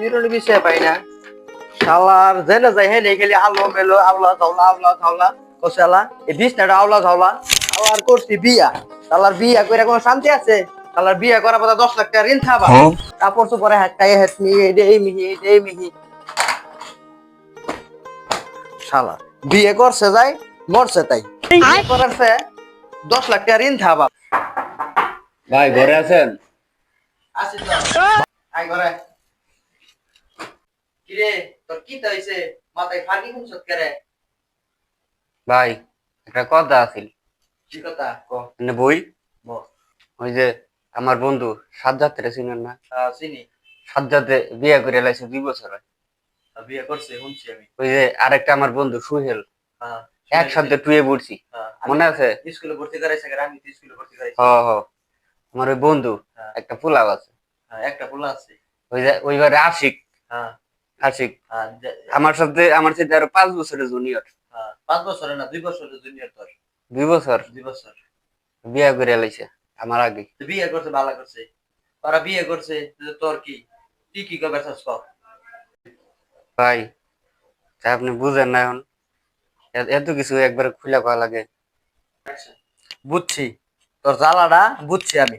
চিরুনি বিষয় পাই না শালার জেনে যাই হে নেই খালি আলো মেলো আওলা কোসালা এই বিছনাটা আওলা ঝাওলা আল্লাহর করছি বিয়া শালার বিয়া কইরা কোনো শান্তি আছে শালার বিয়া করার পর 10 লাখ টাকা ঋণ খাবা কাপড় চোপড়ে হাত কায়ে হাত নিয়ে এই মিহি শালা বিয়ে করছে যাই মরছে তাই বিয়ে করারছে 10 লাখ টাকা ঋণ খাবা ভাই ঘরে আছেন? আসি তো আই ঘরে কিরে তোর কি হইছে মাথায় ফানি হুনছত করে ভাই একটা কথা আছিল। কি কথা ক মানে বই বল ওই যে আমার বন্ধু সাজ্জাদ চিনেন না? চিনি সাজ্জাদে বিয়ে করে লাইছে 2 বছর হয়। বিয়ে করছে শুনছি আমি ওই যে আরেকটা আমার বন্ধু সুহেল হ্যাঁ একসাথে টুয়ে পড়ছি, মনে আছে? স্কুলে ভর্তি করাইছে আমি তো স্কুলে ভর্তি করাইছি হ হ আমার ওই বন্ধু একটা পোলাও আছে, একটা পোলা আছে ওই যে ওইবারে আশিক হ্যাঁ আশিক আমার সাথে আরো 5 বছরের জুনিয়র। 5 বছরের না 2 বছরের জুনিয়র তোর 2 বছর 2 বছর বিয়ে করে লাইছে আমার আগে। বিয়ে করছে ভালো করছে ওরা বিয়ে করছে তোর কি তুই কি করবে চাস কর ভাই তা আপনি বুঝেন না এখন, এত কিছু একবার খুলে করা লাগে। বুঝছি তোর জ্বালাটা বুঝছি আমি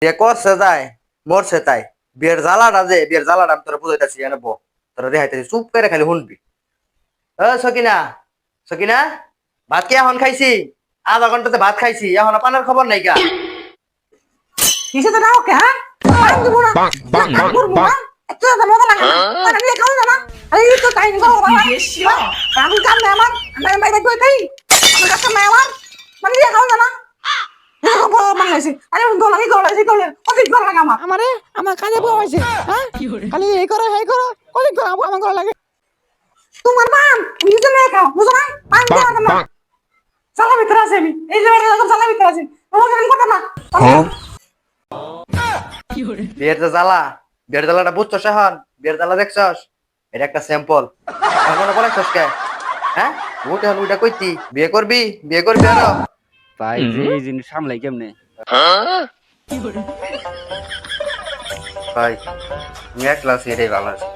বিয়ে করছে যায় মরছে তাই বিয়ের জ্বালাটা আমি তোরা বুঝাইতেছি এনে বো তোরা দেখাইতেছি চুপ করে খালি শুনবি সকিনা সকিনা ভাত কি এখন খাইছি আধা ঘন্টাতে ভাত খাইছি এখন পানার খবর নাই কা কিসে তো নাও কে হ্যাঁ আমি দিব না করবো না এত মজা লাগে না মানে বিয়ে খাও না এই তো টাইম গো বাবা আমি কাম না আমার আমি বাইরে কই তাই আমি কাম না আমার মানে বিয়ে খাও না বাংলাদেশে আরে দোলা কি গলাইছে কলে অধিক ভালো লাগে আমারে আমার কাজে বউ হইছে হ্যাঁ খালি এই করো অধিক ভালো আমার ভালো লাগে তোমার মান নিজে না খাও বুঝো না আমি দেওয়া না সালা ভিতরে আছে আমি এই যে সালা ভিতরে আছে তোমার আমি কথা না বিয়ের জ্বালাটা বুঝছস এখন বিয়ের জ্বালা দেখছস এটা একটা স্যাম্পল এখন বলেছস কে হ্যাঁ ওটা কইতি বিয়ে করবি আরো ভাই এই জিনিস সামলাই কেমনে? ভাই আমি একলা আছি, এটাই ভালো আছে।